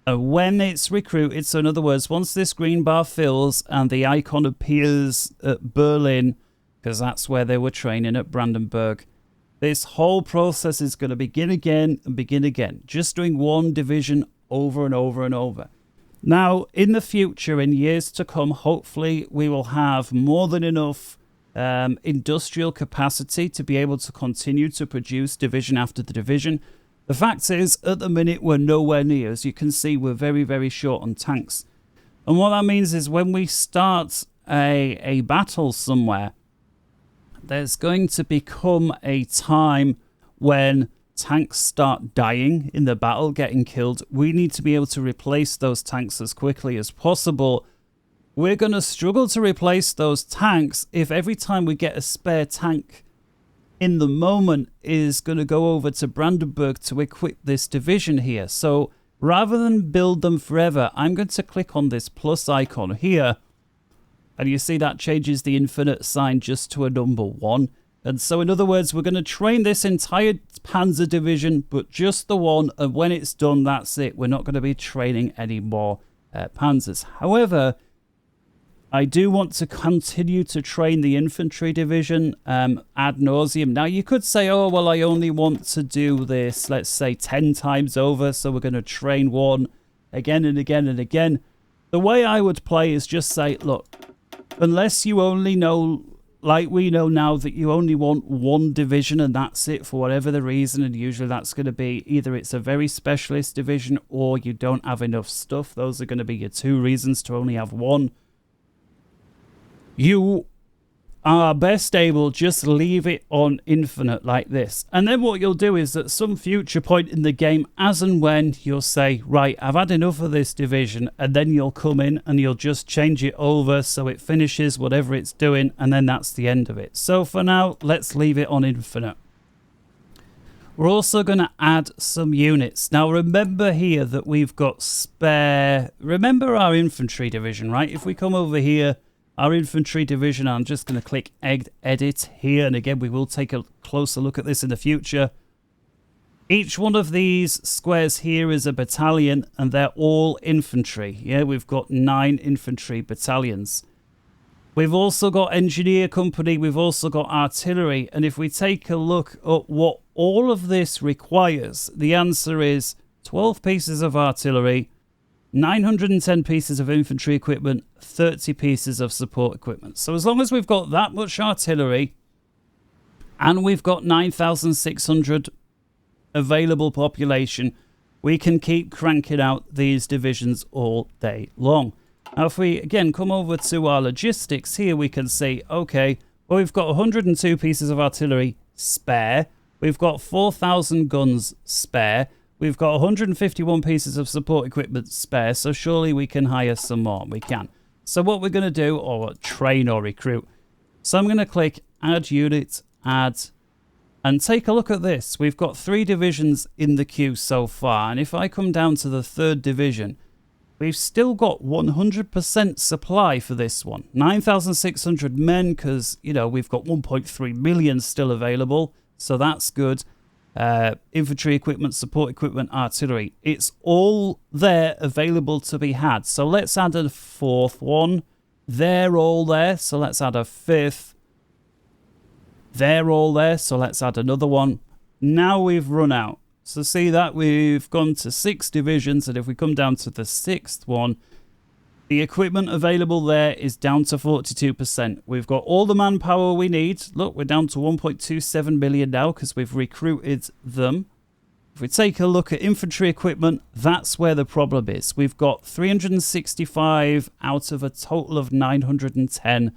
Speaker 1: When it's recruited, so in other words, once this green bar fills and the icon appears at Berlin, because that's where they were training at Brandenburg, this whole process is going to begin again and begin again, just doing one division over and over and over. Now, in the future, in years to come, hopefully we will have more than enough industrial capacity to be able to continue to produce division after the division. The fact is, at the minute, we're nowhere near. As you can see, we're very, very short on tanks. And what that means is when we start a battle somewhere, there's going to become a time when tanks start dying in the battle, getting killed. We need to be able to replace those tanks as quickly as possible. We're going to struggle to replace those tanks if every time we get a spare tank in the moment is going to go over to Brandenburg to equip this division here. So rather than build them forever, I'm going to click on this plus icon here. And you see that changes the infinite sign just to a number 1. And so in other words, we're going to train this entire Panzer division, but just the one. And when it's done, that's it. We're not going to be training any more Panzers. However, I do want to continue to train the infantry division ad nauseum. Now, you could say, oh, well, I only want to do this, let's say, 10 times over. So we're going to train one again and again and again. The way I would play is just say, look, unless you only know, like we know now, that you only want one division and that's it for whatever the reason, and usually that's going to be either it's a very specialist division or you don't have enough stuff. Those are going to be your two reasons to only have one. You are best able just leave it on infinite like this. And then what you'll do is at some future point in the game, as and when, you'll say, right, I've had enough of this division, and then you'll come in and you'll just change it over so it finishes whatever it's doing, and then that's the end of it. So for now, let's leave it on infinite. We're also going to add some units. Now remember here that we've got spare, remember our infantry division, right? If we come over here, our infantry division, I'm just going to click edit here. And again, we will take a closer look at this in the future. Each one of these squares here is a battalion, and they're all infantry. Yeah, we've got 9 infantry battalions. We've also got engineer company. We've also got artillery. And if we take a look at what all of this requires, the answer is 12 pieces of artillery, 910 pieces of infantry equipment, 30 pieces of support equipment. So as long as we've got that much artillery and we've got 9,600 available population, we can keep cranking out these divisions all day long. Now if we again come over to our logistics here, we can see, okay, well, we've got 102 pieces of artillery spare. We've got 4,000 guns spare. We've got 151 pieces of support equipment spare, so surely we can hire some more. We can. So what we're going to do, or train or recruit. So I'm going to click add unit, add, and take a look at this. We've got 3 divisions in the queue so far, and if I come down to the 3rd division, we've still got 100% supply for this one. 9,600 men, because, you know, we've got 1.3 million still available, so that's good. Infantry equipment, support equipment, artillery. It's all there available to be had. So let's add a 4th one. They're all there. So let's add a 5th. They're all there. So let's add another one. Now we've run out. So see that we've gone to 6 divisions. And if we come down to the 6th one, the equipment available there is down to 42%. We've got all the manpower we need. Look, we're down to 1.27 million now because we've recruited them. If we take a look at infantry equipment, that's where the problem is. We've got 365 out of a total of 910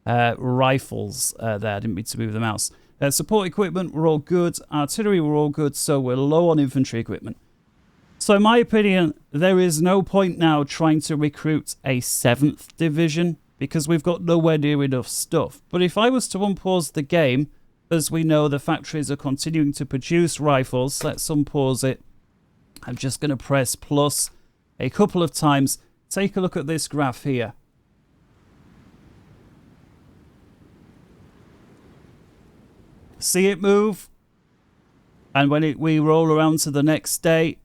Speaker 1: rifles there. I didn't mean to move the mouse. Support equipment, we're all good. Artillery, we're all good. So we're low on infantry equipment. So in my opinion, there is no point now trying to recruit a 7th division because we've got nowhere near enough stuff. But if I was to unpause the game, as we know the factories are continuing to produce rifles, let's unpause it. I'm just going to press plus a couple of times. Take a look at this graph here. See it move? And when we roll around to the next day,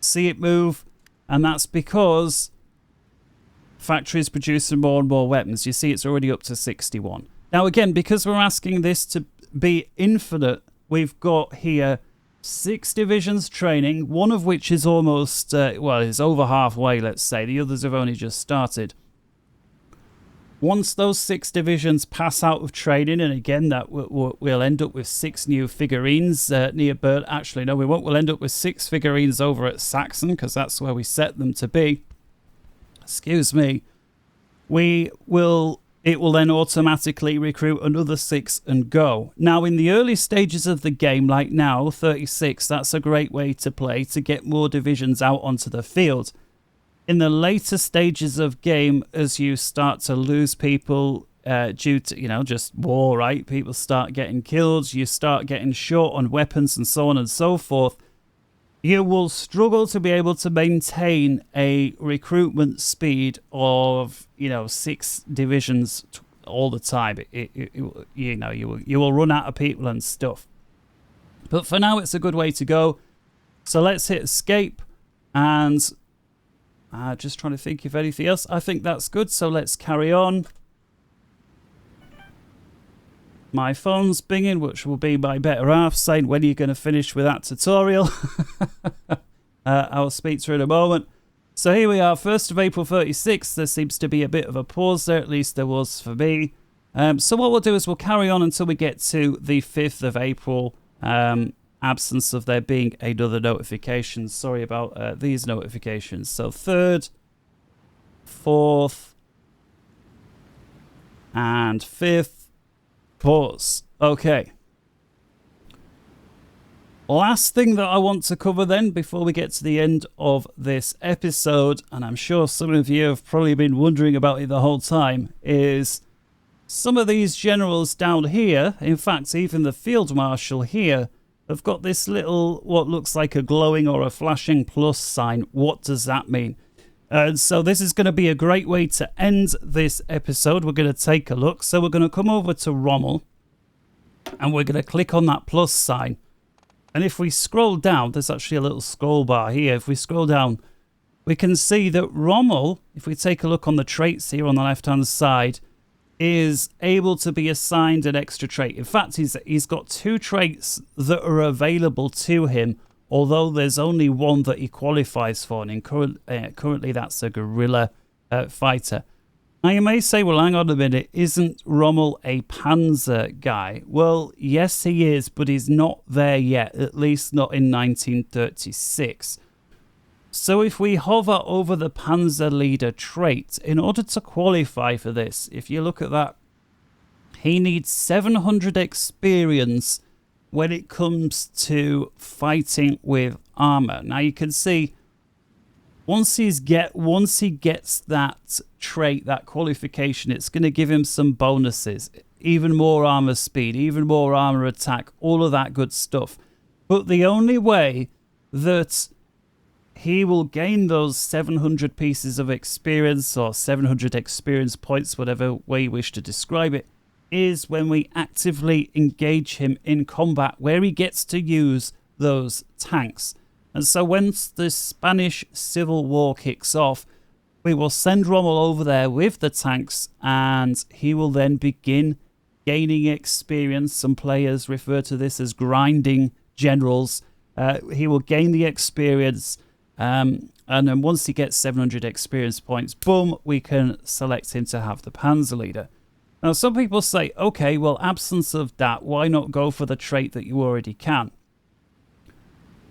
Speaker 1: see it move, and that's because factories producing more and more weapons. You see it's already up to 61. Now again, because we're asking this to be infinite, we've got here 6 divisions training, one of which is almost, well, is over halfway, let's say. The others have only just started. Once those 6 divisions pass out of training, and again, that we'll end up with 6 new figurines near Bird. Actually, no, we won't. We'll end up with 6 figurines over at Saxon, because that's where we set them to be. Excuse me. It will then automatically recruit another 6 and go. Now, in the early stages of the game, like now, 36, that's a great way to play to get more divisions out onto the field. In the later stages of game, as you start to lose people due to, you know, just war, right? People start getting killed, you start getting short on weapons and so on and so forth. you will struggle to be able to maintain a recruitment speed of 6 divisions all the time. You will run out of people and stuff. But for now, it's a good way to go. So let's hit escape, and just trying to think of anything else. I think that's good, so let's carry on. My phone's binging, which will be my better half saying, when are you going to finish with that tutorial? I'll speak to her in a moment. So here we are, 1st of April 36. There seems to be a bit of a pause there, at least there was for me. So what we'll do is we'll carry on until we get to the 5th of April. Absence of there being another notification. Sorry about these notifications. So 3rd, 4th, and 5th. Pause. Okay. Last thing that I want to cover then before we get to the end of this episode, and I'm sure some of you have probably been wondering about it the whole time, is some of these generals down here, in fact even the field marshal here, have got this little, what looks like a glowing or a flashing plus sign. What does that mean? And so this is going to be a great way to end this episode. We're going to take a look. So we're going to come over to Rommel, and we're going to click on that plus sign. And if we scroll down, there's actually a little scroll bar here. If we scroll down, we can see that Rommel, if we take a look on the traits here on the left-hand side, is able to be assigned an extra trait. In fact, he's got 2 traits that are available to him, although there's only one that he qualifies for, and currently that's a guerrilla fighter. Now you may say, well, hang on a minute, isn't Rommel a panzer guy? Well, yes he is, but he's not there yet, at least not in 1936. So if we hover over the panzer leader trait, in order to qualify for this, if you look at that, he needs 700 experience when it comes to fighting with armor. Now you can see once he gets that trait, that qualification, it's going to give him some bonuses, even more armor speed, even more armor attack, all of that good stuff. But the only way that he will gain those 700 pieces of experience, or 700 experience points, whatever way you wish to describe it, is when we actively engage him in combat, where he gets to use those tanks. And so once the Spanish Civil War kicks off, we will send Rommel over there with the tanks, and he will then begin gaining experience. Some players refer to this as grinding generals. He will gain the experience, and then once he gets 700 experience points, boom, we can select him to have the Panzer Leader. Now, some people say, okay, well, absence of that, why not go for the trait that you already can?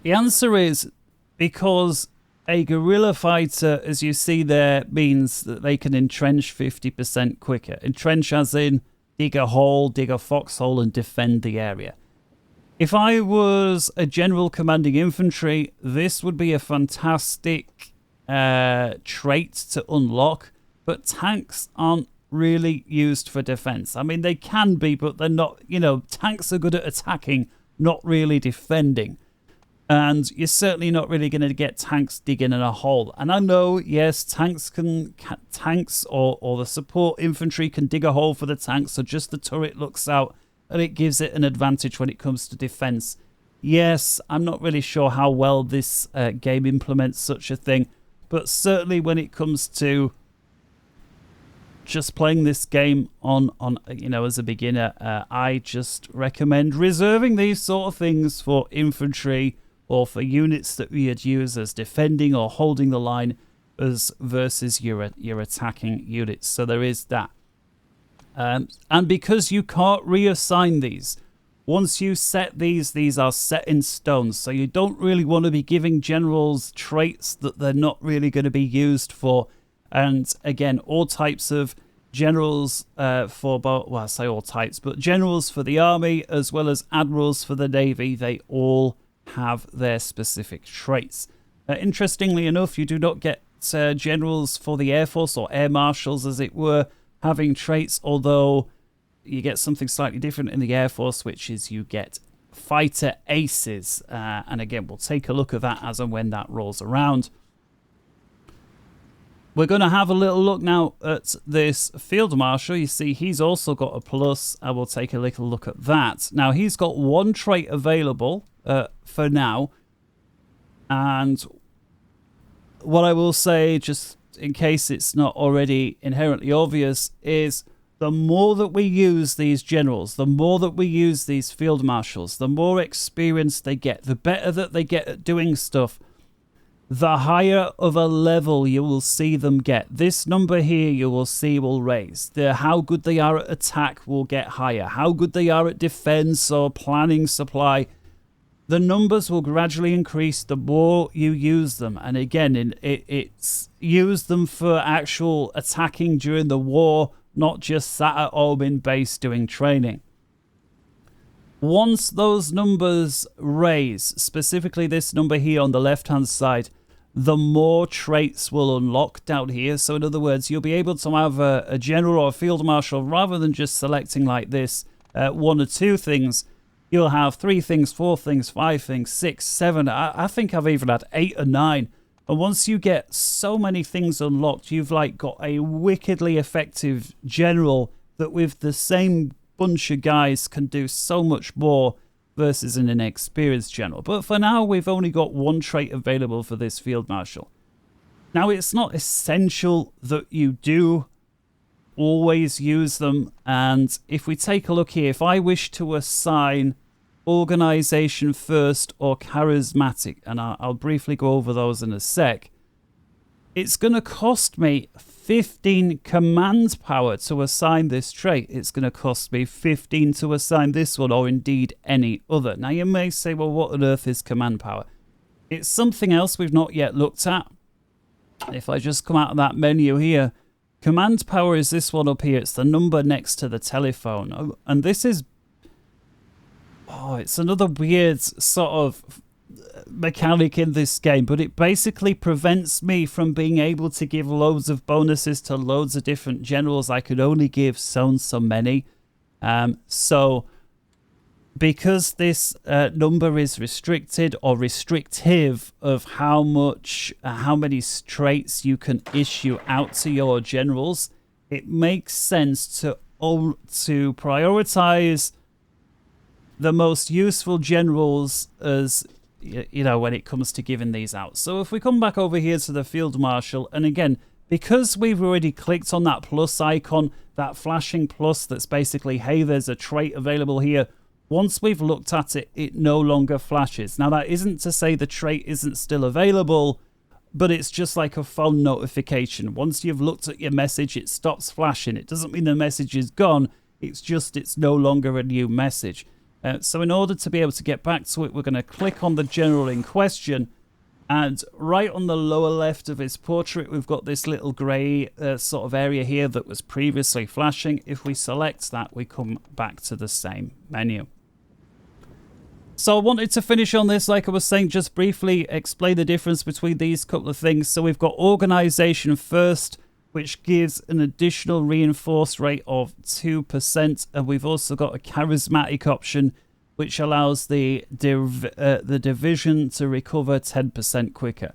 Speaker 1: The answer is because a guerrilla fighter, as you see there, means that they can entrench 50% quicker. Entrench as in dig a hole, dig a foxhole, and defend the area. If I was a general commanding infantry, this would be a fantastic trait to unlock, but tanks aren't really used for defense. I mean, they can be, but they're not, tanks are good at attacking, not really defending. And you're certainly not really going to get tanks digging in a hole. And I know, yes, tanks or the support infantry can dig a hole for the tanks, so just the turret looks out and it gives it an advantage when it comes to defense. Yes, I'm not really sure how well this game implements such a thing, but certainly when it comes to just playing this game on as a beginner, I just recommend reserving these sort of things for infantry or for units that we'd use as defending or holding the line versus your attacking units. So there is that. And because you can't reassign these, once you set these are set in stone. So you don't really want to be giving generals traits that they're not really going to be used for. And again, all types of generals for both, well, I say all types, but generals for the army as well as admirals for the navy, they all have their specific traits. Interestingly enough, you do not get generals for the Air Force or air marshals, as it were, having traits, although you get something slightly different in the Air Force, which is you get fighter aces. And again, we'll take a look at that as and when that rolls around. We're going to have a little look now at this Field Marshal. You see, he's also got a plus. I will take a little look at that. Now, he's got one trait available for now. And what I will say, just in case it's not already inherently obvious, is the more that we use these generals, the more that we use these Field Marshals, the more experience they get, the better that they get at doing stuff, the higher of a level you will see them get. This number here you will see will raise. How good they are at attack will get higher. How good they are at defense or planning supply. The numbers will gradually increase the more you use them. And again, it's use them for actual attacking during the war, not just sat at home in base doing training. Once those numbers raise, specifically this number here on the left-hand side, the more traits will unlock down here. So in other words, you'll be able to have a general or a field marshal rather than just selecting like this, one or two things. You'll have 3 things, 4 things, 5 things, 6, 7. I think I've even had 8 or 9. And once you get so many things unlocked, you've like got a wickedly effective general that with the same bunch of guys can do so much more versus an inexperienced general. But for now, we've only got one trait available for this Field Marshal. Now, it's not essential that you do always use them. And if we take a look here, if I wish to assign Organization First or Charismatic, and I'll briefly go over those in a sec, it's going to cost me 15 command power to assign this trait. It's going to cost me 15 to assign this one, or indeed any other. Now, you may say, well, what on earth is command power? It's something else we've not yet looked at. If I just come out of that menu here, command power is this one up here. It's the number next to the telephone. And this is... oh, it's another weird sort of mechanic in this game, but it basically prevents me from being able to give loads of bonuses to loads of different generals. I could only give so many. So because this number is restricted or restrictive of how many traits you can issue out to your generals, it makes sense to prioritize the most useful generals as, you know, when it comes to giving these out. So if we come back over here to the Field Marshal, and again, because we've already clicked on that plus icon, that flashing plus that's basically, hey, there's a trait available here, once we've looked at it, it no longer flashes. Now, that isn't to say the trait isn't still available, but it's just like a phone notification. Once you've looked at your message, it stops flashing. It doesn't mean the message is gone. It's just it's no longer a new message. So in order to be able to get back to it, we're going to click on the general in question. And right on the lower left of his portrait, we've got this little grey sort of area here that was previously flashing. If we select that, we come back to the same menu. So I wanted to finish on this, like I was saying, just briefly explain the difference between these couple of things. So we've got Organization First, which gives an additional reinforced rate of 2%. And we've also got a Charismatic option, which allows the division to recover 10% quicker.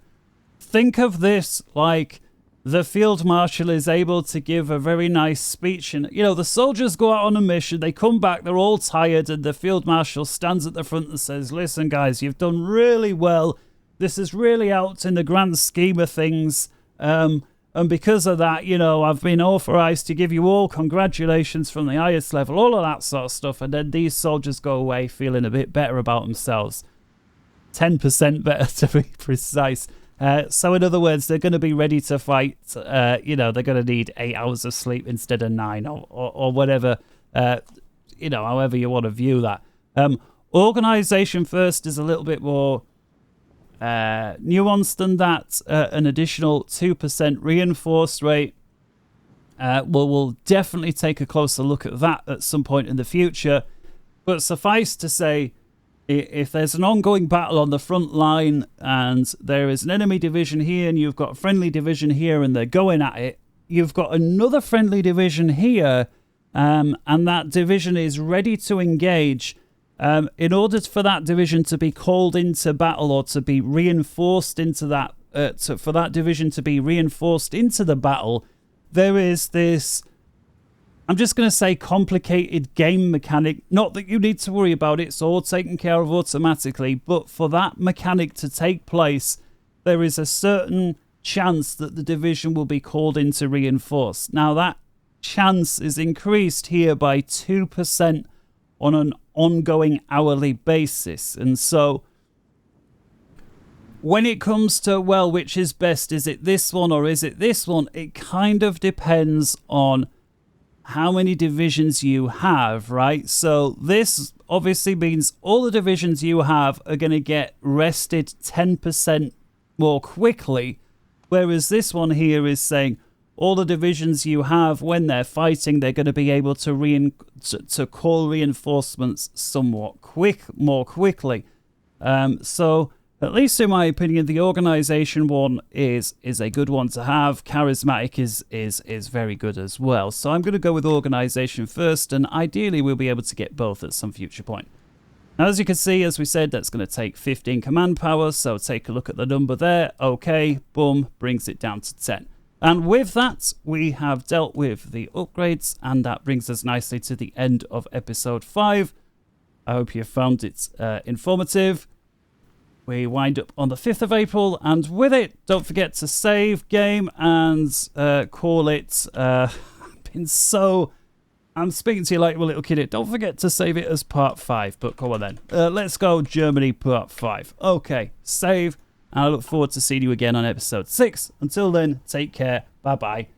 Speaker 1: Think of this like the Field Marshal is able to give a very nice speech. And, you know, the soldiers go out on a mission, they come back, they're all tired, and the Field Marshal stands at the front and says, listen, guys, you've done really well. This is really out in the grand scheme of things. And because of that, you know, I've been authorized to give you all congratulations from the highest level, all of that sort of stuff. And then these soldiers go away feeling a bit better about themselves. 10% better, to be precise. So in other words, they're going to be ready to fight. You know, they're going to need 8 hours of sleep instead of 9 or whatever, you know, however you want to view that. Organization First is a little bit more nuanced than that. An additional 2% reinforced rate. We'll definitely take a closer look at that at some point in the future. But suffice to say, if there's an ongoing battle on the front line and there is an enemy division here and you've got a friendly division here and they're going at it, you've got another friendly division here and that division is ready to engage, In order for that division to be called into battle or to be reinforced into that, for that division to be reinforced into the battle, there is this, I'm just going to say, complicated game mechanic. Not that you need to worry about it, it's all taken care of automatically, but for that mechanic to take place, there is a certain chance that the division will be called in to reinforce. Now, that chance is increased here by 2% on an ongoing hourly basis. And so when it comes to, well, which is best, is it this one or is it this one? It kind of depends on how many divisions you have, right? So this obviously means all the divisions you have are going to get rested 10% more quickly, whereas this one here is saying all the divisions you have, when they're fighting, they're going to be able to call reinforcements somewhat more quickly. So at least in my opinion, the organization one is a good one to have. Charismatic is very good as well. So I'm going to go with organization first, and ideally we'll be able to get both at some future point. Now, as you can see, as we said, that's going to take 15 command power. So take a look at the number there. Okay, boom, brings it down to 10. And with that, we have dealt with the upgrades, and that brings us nicely to the end of episode 5. I hope you found it informative. We wind up on the 5th of April, and with it, don't forget to save game and call it. I'm speaking to you like a little kid. Don't forget to save it as part 5, but come on then. Let's go Germany part 5. Okay, save. And I look forward to seeing you again on episode 6. Until then, take care. Bye-bye.